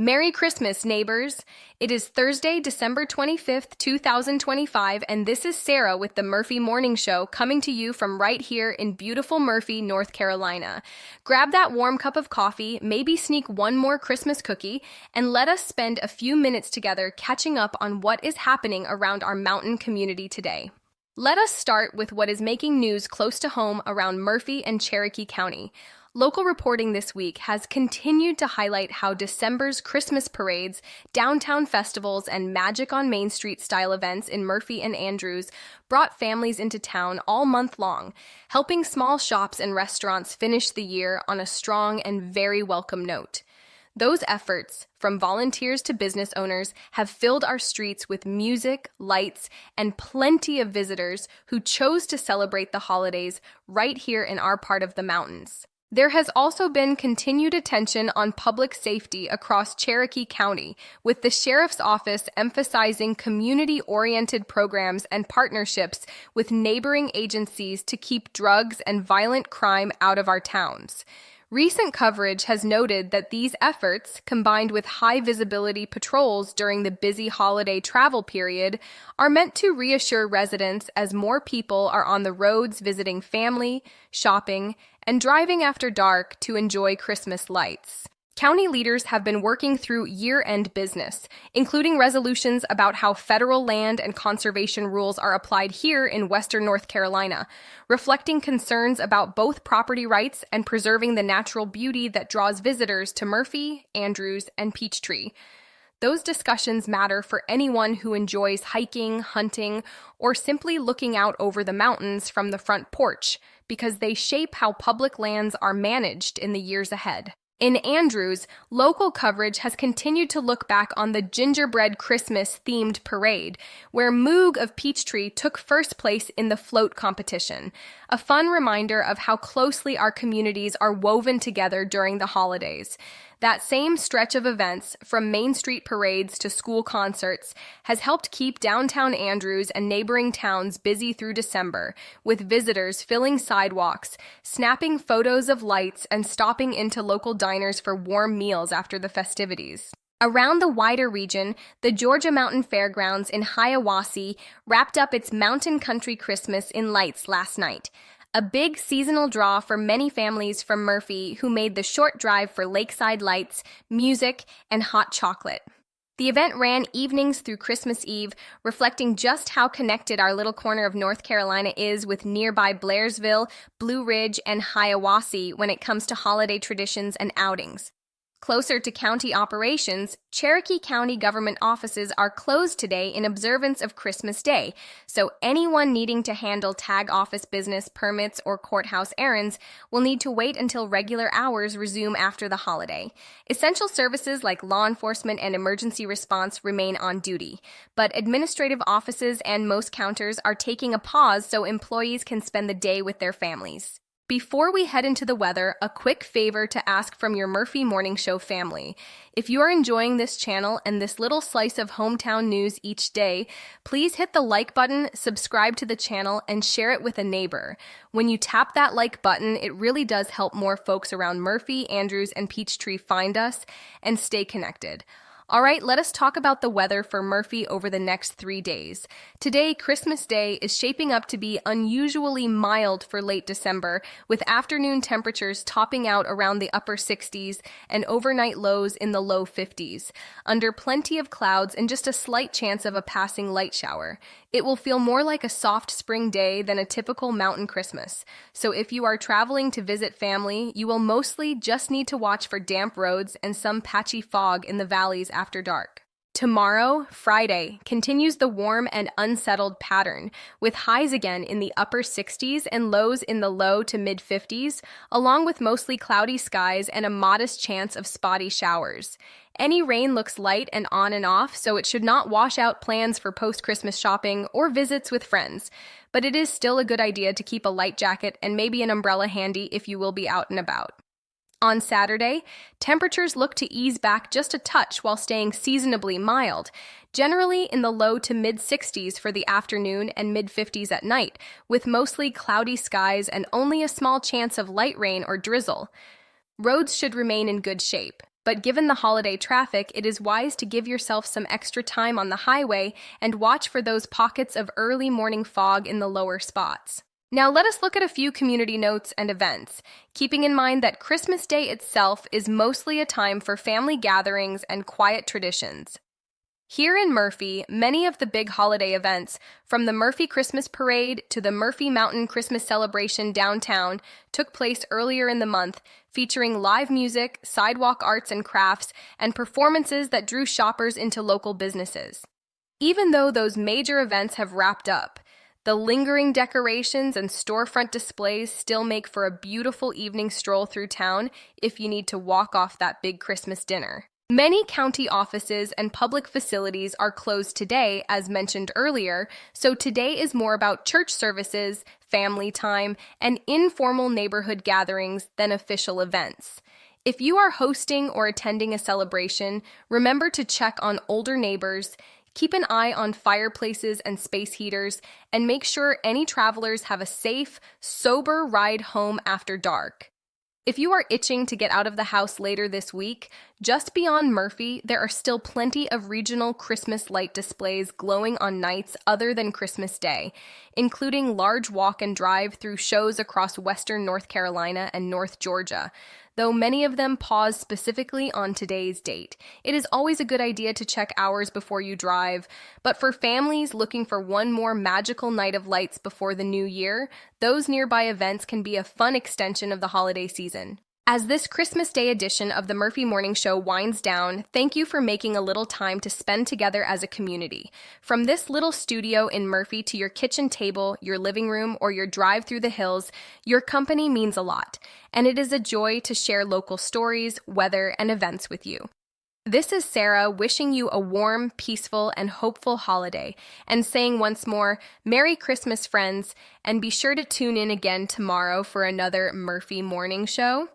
Merry Christmas, neighbors! It is Thursday, December 25th, 2025, and this is Sara with the Murphy Morning Show coming to you from right here in beautiful Murphy, North Carolina. Grab that warm cup of coffee, maybe sneak one more Christmas cookie, and let us spend a few minutes together catching up on what is happening around our mountain community today. Let us start with what is making news close to home around Murphy and Cherokee County. Local reporting this week has continued to highlight how December's Christmas parades, downtown festivals, and Magic on Main Street style events in Murphy and Andrews brought families into town all month long, helping small shops and restaurants finish the year on a strong and very welcome note. Those efforts, from volunteers to business owners, have filled our streets with music, lights, and plenty of visitors who chose to celebrate the holidays right here in our part of the mountains. There has also been continued attention on public safety across Cherokee County, with the Sheriff's Office emphasizing community-oriented programs and partnerships with neighboring agencies to keep drugs and violent crime out of our towns. Recent coverage has noted that these efforts, combined with high-visibility patrols during the busy holiday travel period, are meant to reassure residents as more people are on the roads visiting family, shopping, and driving after dark to enjoy Christmas lights. County leaders have been working through year-end business, including resolutions about how federal land and conservation rules are applied here in western North Carolina, reflecting concerns about both property rights and preserving the natural beauty that draws visitors to Murphy, Andrews, and Peachtree. Those discussions matter for anyone who enjoys hiking, hunting, or simply looking out over the mountains from the front porch, because they shape how public lands are managed in the years ahead. In Andrews, local coverage has continued to look back on the Gingerbread Christmas themed parade, where Moog of Peachtree took first place in the float competition, a fun reminder of how closely our communities are woven together during the holidays. That same stretch of events, from Main Street parades to school concerts, has helped keep downtown Andrews and neighboring towns busy through December, with visitors filling sidewalks, snapping photos of lights, and stopping into local diners for warm meals after the festivities. Around the wider region, the Georgia Mountain Fairgrounds in Hiawassee wrapped up its Mountain Country Christmas in lights last night. A big seasonal draw for many families from Murphy who made the short drive for lakeside lights, music, and hot chocolate. The event ran evenings through Christmas Eve, reflecting just how connected our little corner of North Carolina is with nearby Blairsville, Blue Ridge, and Hiawassee when it comes to holiday traditions and outings. Closer to county operations, Cherokee County government offices are closed today in observance of Christmas Day, so anyone needing to handle tag office business, permits, or courthouse errands will need to wait until regular hours resume after the holiday. Essential services like law enforcement and emergency response remain on duty, but administrative offices and most counters are taking a pause so employees can spend the day with their families. Before we head into the weather, a quick favor to ask from your Murphy Morning Show family. If you are enjoying this channel and this little slice of hometown news each day, please hit the like button, subscribe to the channel, and share it with a neighbor. When you tap that like button, it really does help more folks around Murphy, Andrews, and Peachtree find us and stay connected. All right, let us talk about the weather for Murphy over the next 3 days. Today, Christmas Day, is shaping up to be unusually mild for late December, with afternoon temperatures topping out around the upper 60s and overnight lows in the low 50s, under plenty of clouds and just a slight chance of a passing light shower. It will feel more like a soft spring day than a typical mountain Christmas. So if you are traveling to visit family, you will mostly just need to watch for damp roads and some patchy fog in the valleys after dark. Tomorrow, Friday, continues the warm and unsettled pattern, with highs again in the upper 60s and lows in the low to mid 50s, along with mostly cloudy skies and a modest chance of spotty showers. Any rain looks light and on and off, so it should not wash out plans for post-Christmas shopping or visits with friends. But it is still a good idea to keep a light jacket and maybe an umbrella handy if you will be out and about. On Saturday, temperatures look to ease back just a touch while staying seasonably mild, generally in the low to mid-60s for the afternoon and mid-50s at night, with mostly cloudy skies and only a small chance of light rain or drizzle. Roads should remain in good shape. But given the holiday traffic, it is wise to give yourself some extra time on the highway and watch for those pockets of early morning fog in the lower spots. Now let us look at a few community notes and events, keeping in mind that Christmas Day itself is mostly a time for family gatherings and quiet traditions. Here in Murphy, many of the big holiday events, from the Murphy Christmas Parade to the Murphy Mountain Christmas Celebration downtown, took place earlier in the month, featuring live music, sidewalk arts and crafts, and performances that drew shoppers into local businesses. Even though those major events have wrapped up, the lingering decorations and storefront displays still make for a beautiful evening stroll through town if you need to walk off that big Christmas dinner. Many county offices and public facilities are closed today, as mentioned earlier, so today is more about church services, family time, and informal neighborhood gatherings than official events. If you are hosting or attending a celebration, remember to check on older neighbors, keep an eye on fireplaces and space heaters, and make sure any travelers have a safe, sober ride home after dark. If you are itching to get out of the house later this week, just beyond Murphy, there are still plenty of regional Christmas light displays glowing on nights other than Christmas Day, including large walk and drive through shows across western North Carolina and North Georgia. Though many of them pause specifically on today's date. It is always a good idea to check hours before you drive, but for families looking for one more magical night of lights before the new year, those nearby events can be a fun extension of the holiday season. As this Christmas Day edition of the Murphy Morning Show winds down, thank you for making a little time to spend together as a community. From this little studio in Murphy to your kitchen table, your living room, or your drive through the hills, your company means a lot, and it is a joy to share local stories, weather, and events with you. This is Sara wishing you a warm, peaceful, and hopeful holiday, and saying once more, Merry Christmas, friends, and be sure to tune in again tomorrow for another Murphy Morning Show.